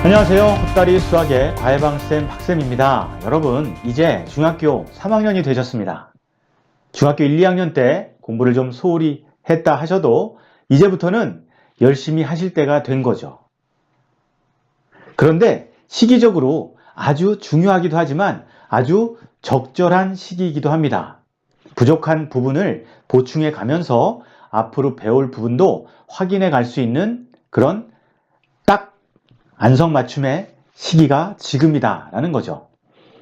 안녕하세요. 헛다리 수학의 과외방쌤 박쌤입니다. 여러분, 이제 중학교 3학년이 되셨습니다. 중학교 1, 2학년 때 공부를 좀 소홀히 했다 하셔도 이제부터는 열심히 하실 때가 된 거죠. 그런데 시기적으로 아주 중요하기도 하지만 아주 적절한 시기이기도 합니다. 부족한 부분을 보충해 가면서 앞으로 배울 부분도 확인해 갈 수 있는 그런 딱 안성맞춤의 시기가 지금이다 라는 거죠.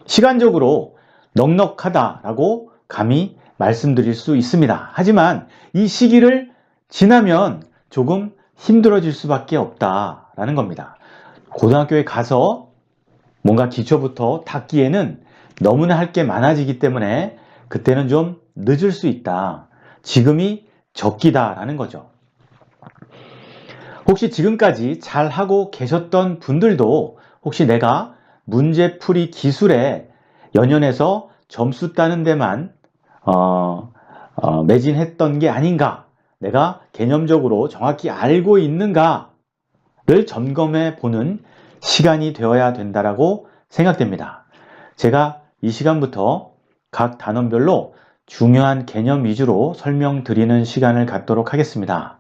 시간적으로 넉넉하다라고 감히 말씀드릴 수 있습니다. 하지만 이 시기를 지나면 조금 힘들어질 수밖에 없다라는 겁니다. 고등학교에 가서 뭔가 기초부터 닦기에는 너무나 할 게 많아지기 때문에 그때는 좀 늦을 수 있다. 지금이 적기다라는 거죠. 혹시 지금까지 잘하고 계셨던 분들도 혹시 내가 문제풀이 기술에 연연해서 점수 따는 데만 매진했던 게 아닌가, 내가 개념적으로 정확히 알고 있는가를 점검해 보는 시간이 되어야 된다고 생각됩니다. 제가 이 시간부터 각 단원별로 중요한 개념 위주로 설명드리는 시간을 갖도록 하겠습니다.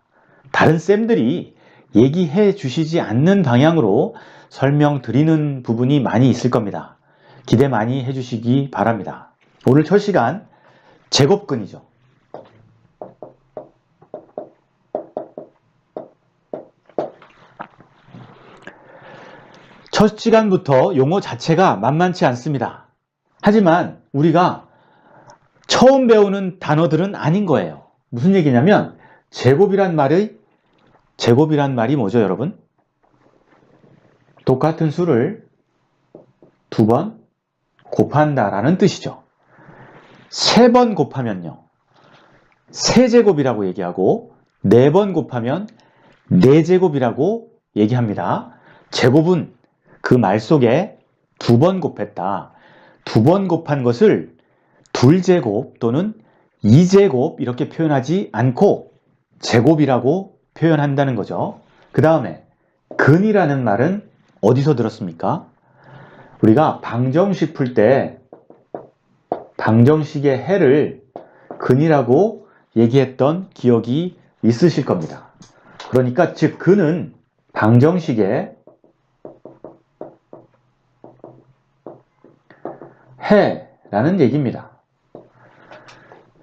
다른 쌤들이 얘기해 주시지 않는 방향으로 설명드리는 부분이 많이 있을 겁니다. 기대 많이 해주시기 바랍니다. 오늘 첫 시간 제곱근이죠. 첫 시간부터 용어 자체가 만만치 않습니다. 하지만 우리가 처음 배우는 단어들은 아닌 거예요. 무슨 얘기냐면 제곱이란 말이 뭐죠, 여러분? 똑같은 수를 두 번 곱한다라는 뜻이죠. 세 번 곱하면요, 세제곱이라고 얘기하고 네 번 곱하면 네제곱이라고 얘기합니다. 제곱은 그 말 속에 두 번 곱했다. 두 번 곱한 것을 둘제곱 또는 이제곱 이렇게 표현하지 않고 제곱이라고 표현한다는 거죠. 그 다음에 근이라는 말은 어디서 들었습니까? 우리가 방정식 풀 때 방정식의 해를 근이라고 얘기했던 기억이 있으실 겁니다. 그러니까 즉 근은 방정식의 해라는 얘기입니다.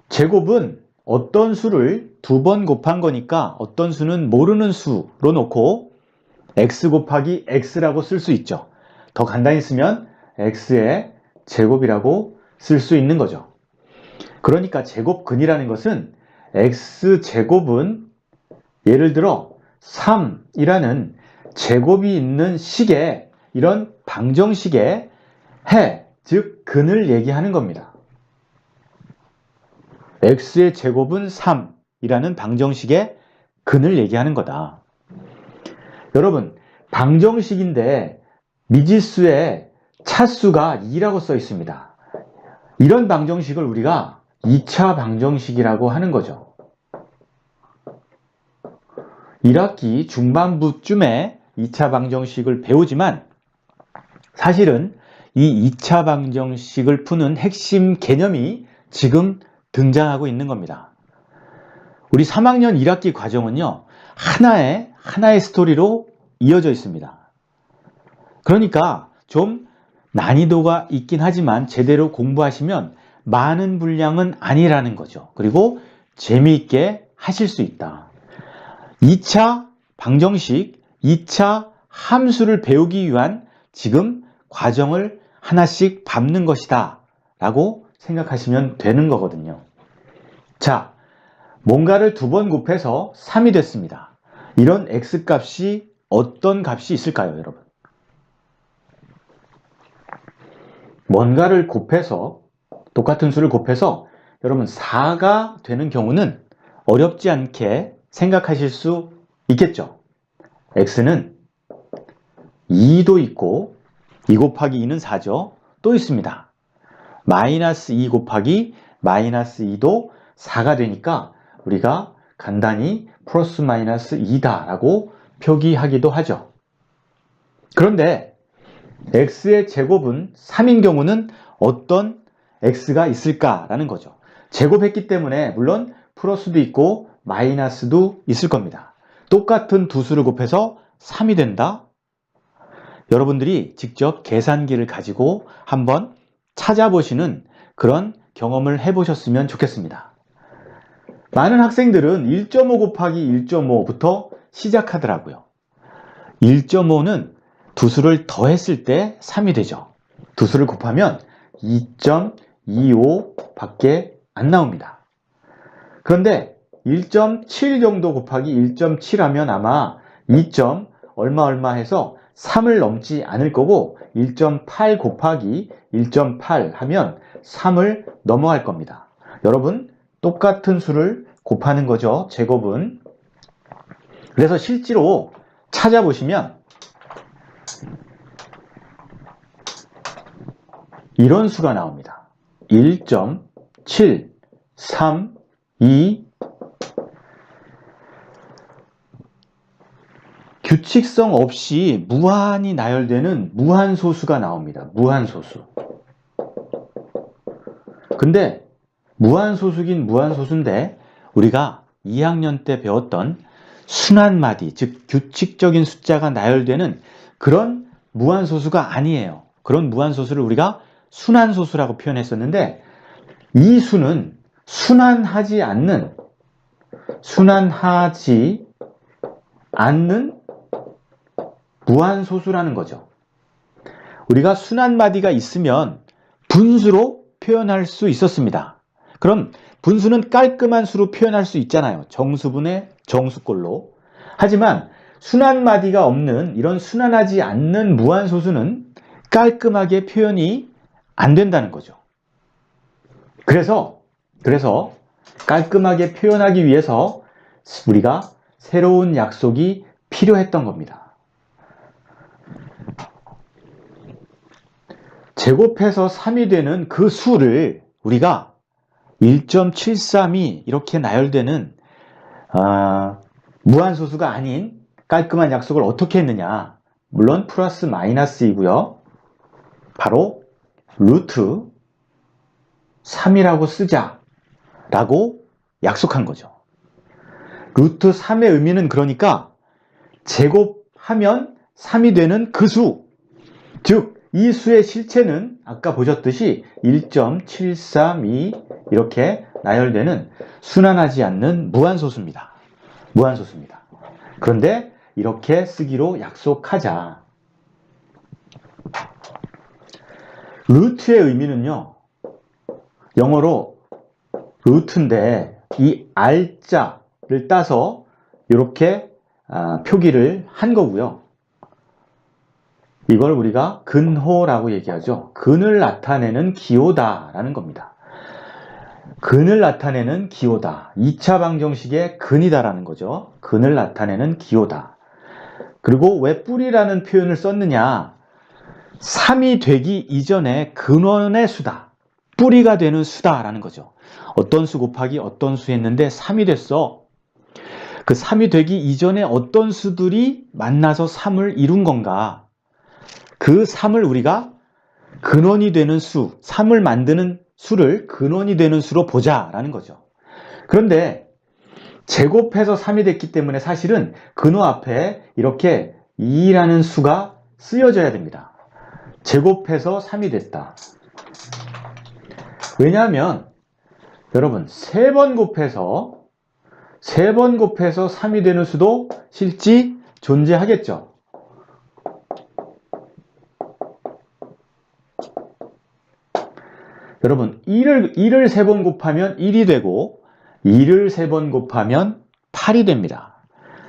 제곱은 어떤 수를 두 번 곱한 거니까 어떤 수는 모르는 수로 놓고 x 곱하기 x라고 쓸 수 있죠. 더 간단히 쓰면 x의 제곱이라고 쓸 수 있는 거죠. 그러니까 제곱근이라는 것은 x제곱은 예를 들어 3이라는 제곱이 있는 식의 이런 방정식의 해, 즉 근을 얘기하는 겁니다. x의 제곱은 3이라는 방정식의 근을 얘기하는 거다. 여러분, 방정식인데 미지수의 차수가 2라고 써 있습니다. 이런 방정식을 우리가 2차 방정식이라고 하는 거죠. 1학기 중반부쯤에 2차 방정식을 배우지만 사실은 이 2차 방정식을 푸는 핵심 개념이 지금 등장하고 있는 겁니다. 우리 3학년 1학기 과정은요, 하나의 스토리로 이어져 있습니다. 그러니까 좀 난이도가 있긴 하지만 제대로 공부하시면 많은 분량은 아니라는 거죠. 그리고 재미있게 하실 수 있다. 2차 방정식, 2차 함수를 배우기 위한 지금 과정을 하나씩 밟는 것이다 라고 생각하시면 되는 거거든요. 자, 뭔가를 두 번 곱해서 3이 됐습니다. 이런 x값이 어떤 값이 있을까요, 여러분? 뭔가를 곱해서, 똑같은 수를 곱해서 여러분 4가 되는 경우는 어렵지 않게 생각하실 수 있겠죠. x는 2도 있고 2 곱하기 2는 4죠. 또 있습니다. 마이너스 2 곱하기 마이너스 2도 4가 되니까 우리가 간단히 플러스 마이너스 2다 라고 표기하기도 하죠. 그런데 x의 제곱은 3인 경우는 어떤 x가 있을까라는 거죠. 제곱했기 때문에 물론 플러스도 있고 마이너스도 있을 겁니다. 똑같은 두 수를 곱해서 3이 된다? 여러분들이 직접 계산기를 가지고 한번 찾아보시는 그런 경험을 해보셨으면 좋겠습니다. 많은 학생들은 1.5 곱하기 1.5부터 시작하더라고요. 1.5는 두 수를 더했을 때 3이 되죠. 두 수를 곱하면 2.25 밖에 안 나옵니다. 그런데 1.7 정도 곱하기 1.7 하면 아마 2. 얼마 해서 3을 넘지 않을 거고 1.8 곱하기 1.8 하면 3을 넘어갈 겁니다. 여러분 똑같은 수를 곱하는 거죠. 제곱은. 그래서 실제로 찾아보시면 이런 수가 나옵니다. 1.732 규칙성 없이 무한히 나열되는 무한소수가 나옵니다. 무한소수. 근데 무한소수긴 무한소수인데 우리가 2학년 때 배웠던 순환마디, 즉 규칙적인 숫자가 나열되는 그런 무한소수가 아니에요. 그런 무한소수를 우리가 순환소수라고 표현했었는데 이 수는 순환하지 않는 무한소수라는 거죠. 우리가 순환마디가 있으면 분수로 표현할 수 있었습니다. 그럼 분수는 깔끔한 수로 표현할 수 있잖아요. 정수분의 정수꼴로. 하지만 순환마디가 없는 이런 순환하지 않는 무한소수는 깔끔하게 표현이 안 된다는 거죠. 그래서 깔끔하게 표현하기 위해서 우리가 새로운 약속이 필요했던 겁니다. 제곱해서 3이 되는 그 수를 우리가 1.732 이렇게 나열되는 무한소수가 아닌 깔끔한 약속을 어떻게 했느냐. 물론 플러스 마이너스이고요. 바로 루트 3이라고 쓰자 라고 약속한 거죠. 루트 3의 의미는 그러니까 제곱하면 3이 되는 그 수, 즉 이 수의 실체는 아까 보셨듯이 1.732 이렇게 나열되는 순환하지 않는 무한소수입니다. 무한소수입니다. 그런데 이렇게 쓰기로 약속하자. 루트의 의미는요. 영어로 루트인데 이 R자를 따서 이렇게 표기를 한 거고요. 이걸 우리가 근호라고 얘기하죠. 근을 나타내는 기호다라는 겁니다. 근을 나타내는 기호다. 2차 방정식의 근이다라는 거죠. 근을 나타내는 기호다. 그리고 왜 뿌리라는 표현을 썼느냐? 3이 되기 이전에 근원의 수다. 뿌리가 되는 수다라는 거죠. 어떤 수 곱하기 어떤 수 했는데 3이 됐어. 그 3이 되기 이전에 어떤 수들이 만나서 3을 이룬 건가? 그 3을 우리가 근원이 되는 수, 3을 만드는 수를 근원이 되는 수로 보자라는 거죠. 그런데 제곱해서 3이 됐기 때문에 사실은 근호 앞에 이렇게 2라는 수가 쓰여져야 됩니다. 제곱해서 3이 됐다. 왜냐하면 여러분 3번 곱해서 3이 되는 수도 실제 존재하겠죠. 여러분 1을 3번 곱하면 1이 되고 2를 3번 곱하면 8이 됩니다.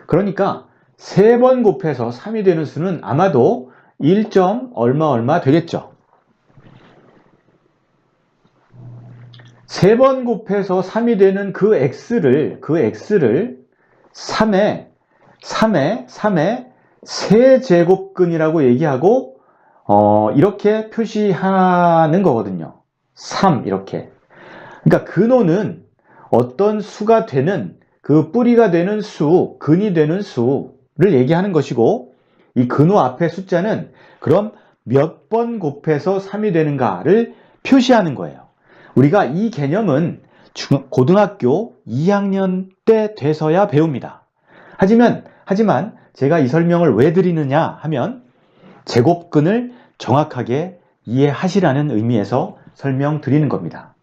그러니까 3번 곱해서 3이 되는 수는 아마도 1. 얼마 되겠죠. 3번 곱해서 3이 되는 그 x를 3의 세제곱근이라고 얘기하고 이렇게 표시하는 거거든요. 3 이렇게. 그러니까 근호는 어떤 수가 되는 그 뿌리가 되는 수, 근이 되는 수를 얘기하는 것이고 이 근호 앞에 숫자는 그럼 몇 번 곱해서 3이 되는가를 표시하는 거예요. 우리가 이 개념은 고등학교 2학년 때 돼서야 배웁니다. 하지만 제가 이 설명을 왜 드리느냐 하면 제곱근을 정확하게 이해하시라는 의미에서 설명드리는 겁니다.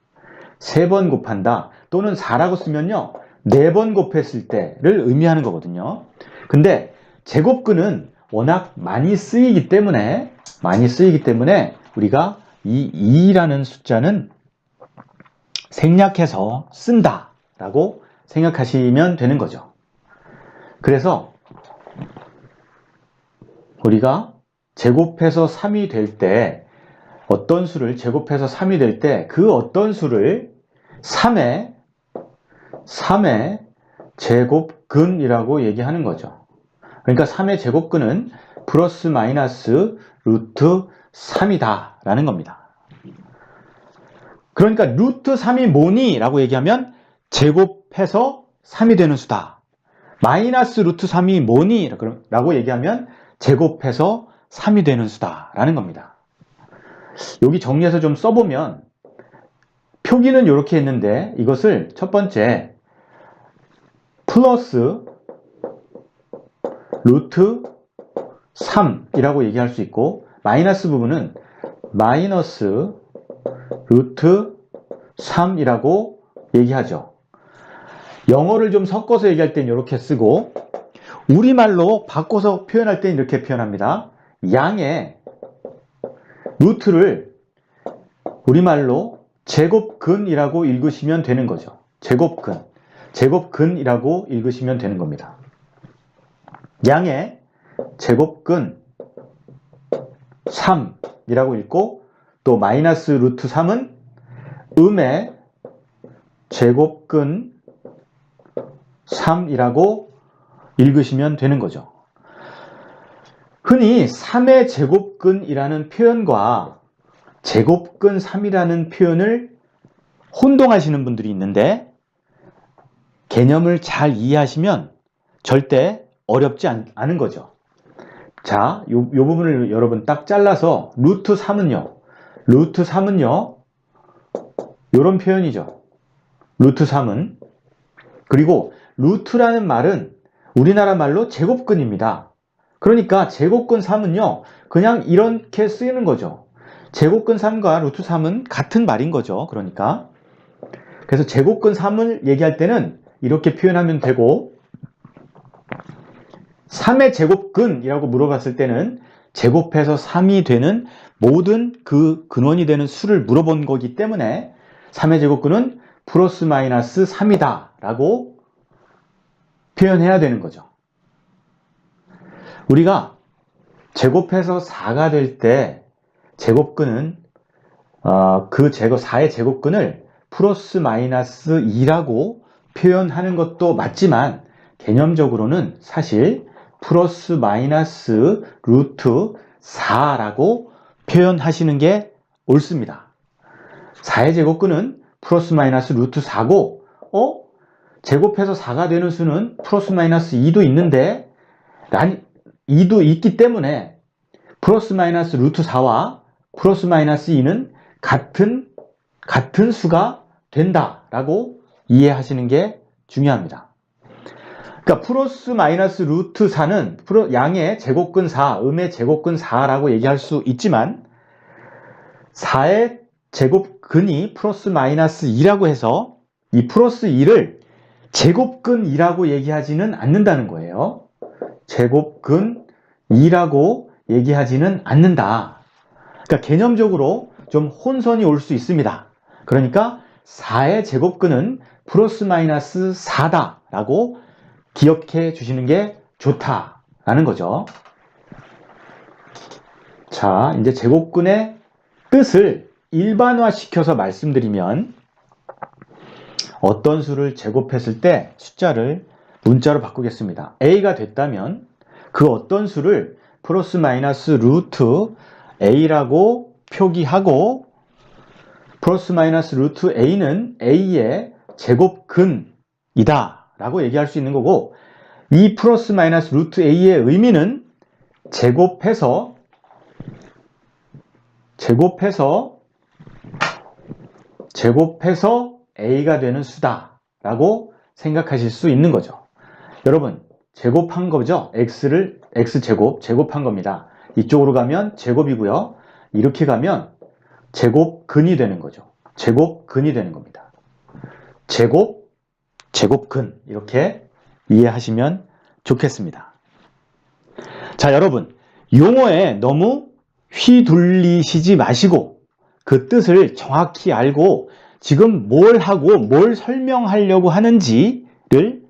3번 곱한다 또는 4라고 쓰면요 4번 곱했을 때를 의미하는 거거든요. 근데 제곱근은 워낙 많이 쓰이기 때문에 우리가 이 2라는 숫자는 생략해서 쓴다 라고 생각하시면 되는 거죠. 그래서 우리가 제곱해서 3이 될 때 어떤 수를 제곱해서 3이 될 때 그 어떤 수를 3의 제곱근이라고 얘기하는 거죠. 그러니까 3의 제곱근은 플러스 마이너스 루트 3이다 라는 겁니다. 그러니까 루트 3이 뭐니? 라고 얘기하면 제곱해서 3이 되는 수다. 마이너스 루트 3이 뭐니? 라고 얘기하면 제곱해서 3이 되는 수다 라는 겁니다. 여기 정리해서 좀 써보면 표기는 이렇게 했는데 이것을 첫 번째 플러스 루트 3이라고 얘기할 수 있고 마이너스 부분은 마이너스 루트 3이라고 얘기하죠. 영어를 좀 섞어서 얘기할 땐 이렇게 쓰고 우리말로 바꿔서 표현할 땐 이렇게 표현합니다. 양의 루트를 우리말로 제곱근이라고 읽으시면 되는 거죠. 제곱근이라고 읽으시면 되는 겁니다. 양의 제곱근 3이라고 읽고 또 마이너스 루트 3은 음의 제곱근 3이라고 읽으시면 되는 거죠. 흔히 3의 제곱근이라는 표현과 제곱근 3이라는 표현을 혼동하시는 분들이 있는데 개념을 잘 이해하시면 절대 어렵지 않은 거죠. 자, 요 부분을 여러분 딱 잘라서 루트 3은요. 요런 표현이죠. 루트 3은. 그리고 루트라는 말은 우리나라 말로 제곱근입니다. 그러니까 제곱근 3은요. 그냥 이렇게 쓰이는 거죠. 제곱근 3과 루트 3은 같은 말인 거죠. 그러니까. 그래서 제곱근 3을 얘기할 때는 이렇게 표현하면 되고 3의 제곱근이라고 물어봤을 때는 제곱해서 3이 되는 모든 그 근원이 되는 수를 물어본 거기 때문에 3의 제곱근은 플러스 마이너스 3이다 라고 표현해야 되는 거죠. 우리가 제곱해서 4가 될 때 제곱근은 4의 제곱근을 플러스 마이너스 2라고 표현하는 것도 맞지만 개념적으로는 사실 플러스 마이너스 루트 4라고 표현하시는 게 옳습니다. 4의 제곱근은 플러스 마이너스 루트 4고 제곱해서 4가 되는 수는 플러스 마이너스 2도 있는데 2도 있기 때문에 플러스 마이너스 루트 4와 플러스 마이너스 2는 같은 수가 된다라고 이해하시는 게 중요합니다. 그러니까 플러스 마이너스 루트 4는 양의 제곱근 4, 음의 제곱근 4라고 얘기할 수 있지만 4의 제곱근이 플러스 마이너스 2라고 해서 이 플러스 2를 제곱근 2라고 얘기하지는 않는다는 거예요. 제곱근 2라고 얘기하지는 않는다. 그러니까 개념적으로 좀 혼선이 올 수 있습니다. 그러니까 4의 제곱근은 플러스 마이너스 4다 라고 기억해 주시는 게 좋다라는 거죠. 자, 이제 제곱근의 뜻을 일반화시켜서 말씀드리면 어떤 수를 제곱했을 때 숫자를 문자로 바꾸겠습니다. A가 됐다면 그 어떤 수를 플러스 마이너스 루트 A라고 표기하고 플러스 마이너스 루트 A는 A의 제곱근이다 라고 얘기할 수 있는 거고 이 플러스 마이너스 루트 A의 의미는 제곱해서 a가 되는 수다라고 생각하실 수 있는 거죠. 여러분, 제곱한 거죠? x제곱, 제곱한 겁니다. 이쪽으로 가면 제곱이고요. 이렇게 가면 제곱근이 되는 거죠. 제곱근이 되는 겁니다. 제곱근 이렇게 이해하시면 좋겠습니다. 자, 여러분, 용어에 너무 휘둘리시지 마시고 그 뜻을 정확히 알고 지금 뭘 하고 뭘 설명하려고 하는지를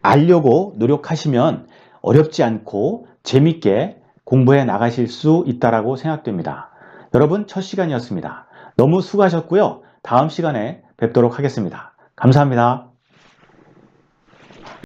알려고 노력하시면 어렵지 않고 재밌게 공부해 나가실 수 있다라고 생각됩니다. 여러분, 첫 시간이었습니다. 너무 수고하셨고요. 다음 시간에 뵙도록 하겠습니다. 감사합니다.